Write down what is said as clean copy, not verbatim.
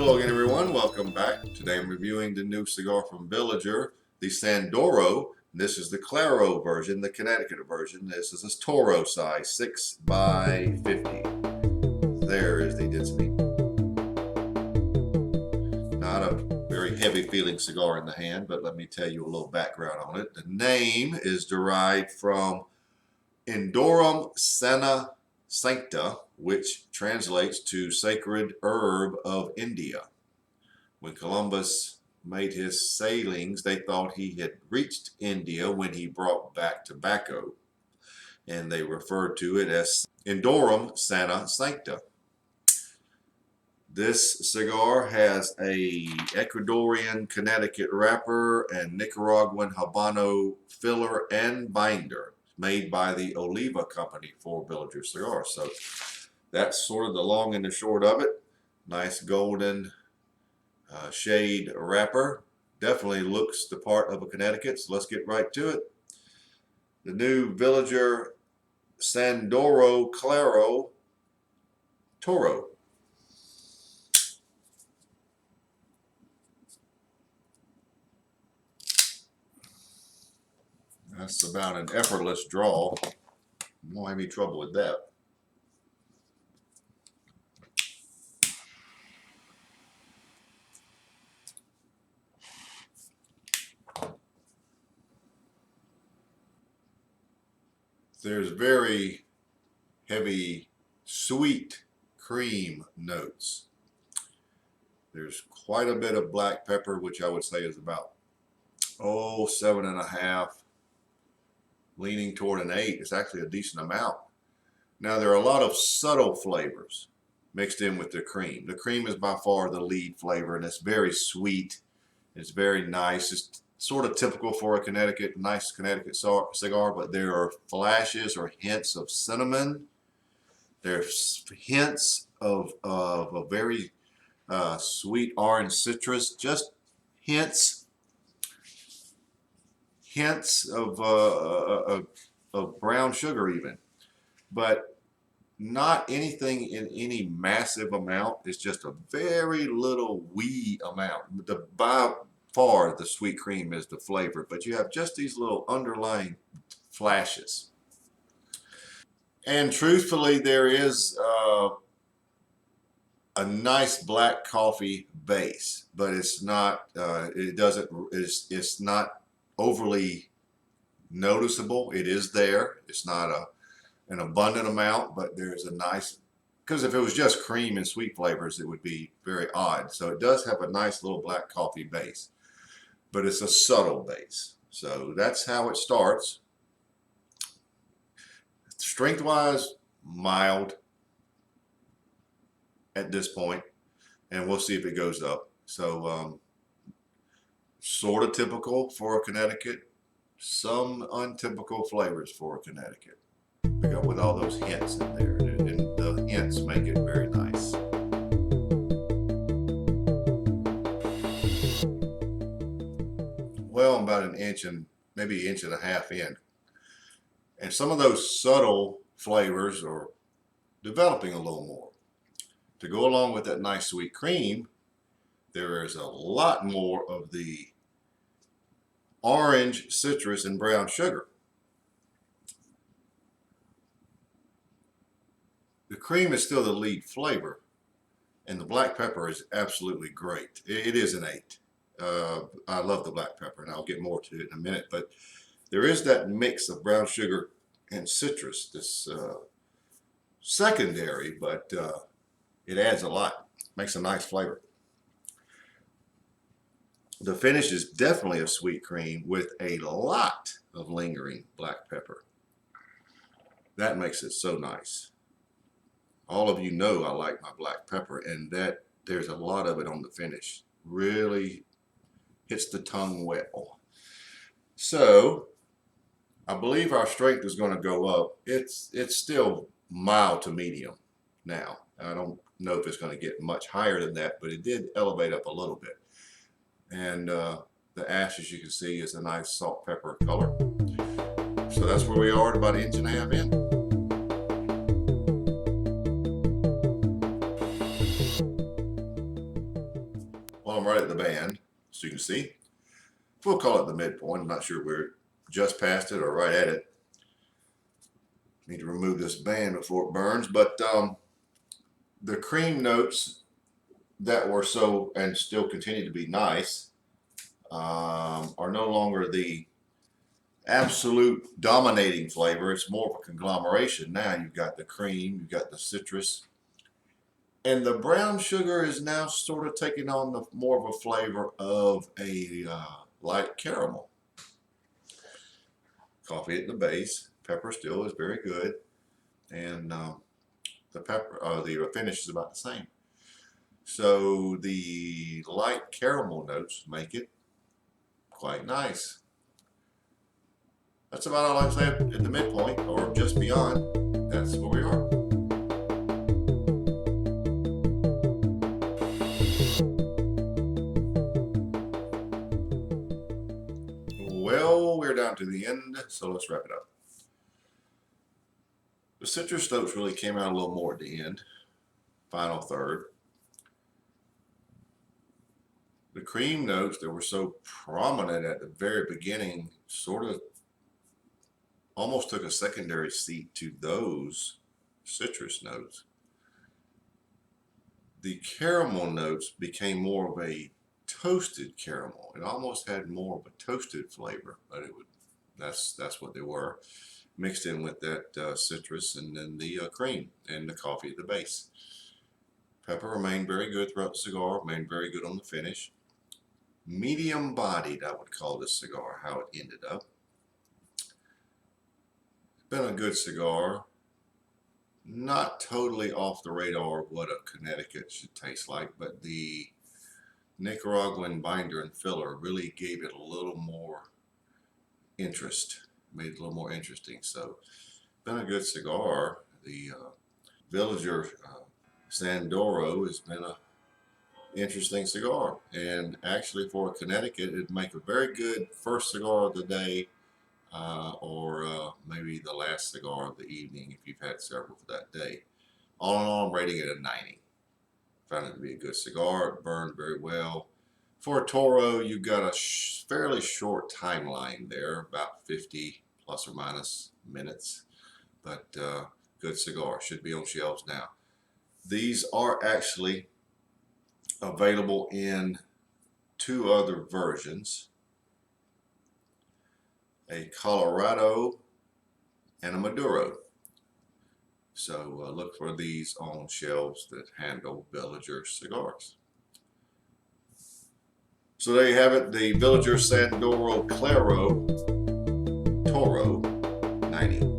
Hello again, everyone. Welcome back. Today I'm reviewing the new cigar from Villiger, the Sandoro. This is the Claro version, the Connecticut version. This is a Toro size, 6 by 50. There is the density. Not a very heavy feeling cigar in the hand, but let me tell you a little background on it. The name is derived from Indorum Sana Sancta, which translates to Sacred Herb of India. When Columbus made his sailings, they thought he had reached India when he brought back tobacco, and they referred to it as Indorum Sana Sancta. This cigar has a Ecuadorian Connecticut wrapper and Nicaraguan Habano filler and binder, made by the Oliva Company for Villiger cigars. So that's sort of the long and the short of it. Nice golden shade wrapper. Definitely looks the part of a Connecticut, so let's get right to it. The new Villiger Sandoro Claro Toro. That's about an effortless draw. Won't have any trouble with that. There's very heavy sweet cream notes. There's quite a bit of black pepper, which I would say is about 7.5, leaning toward an 8. It's actually a decent amount. Now there are a lot of subtle flavors mixed in with the cream. The cream is by far the lead flavor, and it's very sweet. It's very nice. It's sort of typical for a nice Connecticut cigar, but there are flashes or hints of cinnamon. There's hints of a very sweet orange citrus, just hints of brown sugar even, but not anything in any massive amount. It's just a very little wee amount. By far the sweet cream is the flavor, but you have just these little underlying flashes. And truthfully, there is a nice black coffee base, but it's not it's not overly noticeable. It is there. It's not an abundant amount, but there's a nice, because if it was just cream and sweet flavors, it would be very odd. So it does have a nice little black coffee base, but it's a subtle base. So that's how it starts. Strength-wise, mild at this point, and we'll see if it goes up. So sort of typical for a Connecticut, some untypical flavors for a Connecticut, with all those hints in there, and the hints make it very nice. Well, I'm about an inch and maybe an inch and a half in, and some of those subtle flavors are developing a little more. To go along with that nice sweet cream, there is a lot more of the orange citrus and brown sugar. The cream is still the lead flavor, and the black pepper is absolutely great. It is an 8. I love the black pepper, and I'll get more to it in a minute, but there is that mix of brown sugar and citrus, this secondary, but it adds a lot, makes a nice flavor. The finish is definitely a sweet cream with a lot of lingering black pepper. That makes it so nice. All of you know I like my black pepper, and that there's a lot of it on the finish. Really hits the tongue well. So I believe our strength is going to go up. It's still mild to medium now. I don't know if it's going to get much higher than that, but it did elevate up a little bit. And the ash, as you can see, is a nice salt pepper color. So that's where we are at about an inch and a half in. the band, as you can see. We'll call it the midpoint. I'm not sure we're just past it or right at it. Need to remove this band before it burns, but the cream notes that were so and still continue to be nice are no longer the absolute dominating flavor. It's more of a conglomeration. Now you've got the cream, you've got the citrus, and the brown sugar is now sort of taking on the more of a flavor of a light caramel. Coffee at the base. Pepper still is very good, and the finish is about the same. So the light caramel notes make it quite nice. That's about all I can say at the midpoint or just beyond. That's where we are. Well, we're down to the end, so let's wrap it up. The citrus notes really came out a little more at the end, final third. The cream notes that were so prominent at the very beginning sort of almost took a secondary seat to those citrus notes. The caramel notes became more of a toasted caramel. It almost had more of a toasted flavor, but that's what they were, mixed in with that citrus and then the cream and the coffee at the base. Pepper remained very good throughout the cigar, remained very good on the finish. Medium bodied, I would call this cigar, how it ended up. Been a good cigar. Not totally off the radar of what a Connecticut should taste like, but the Nicaraguan binder and filler really gave it a little more interest, made it a little more interesting. So, been a good cigar. The Villiger Sandoro has been a interesting cigar, and actually for a Connecticut, it'd make a very good first cigar of the day, or maybe the last cigar of the evening if you've had several for that day. All in all, I'm rating it a 90. Found it to be a good cigar. It burned very well. For a Toro, you've got a fairly short timeline there, about 50 plus or minus minutes, but good cigar. Should be on shelves now. These are actually available in two other versions, a Colorado and a Maduro. So look for these on shelves that handle Villiger cigars. So there you have it, the Villiger Sandoro Claro Toro 90.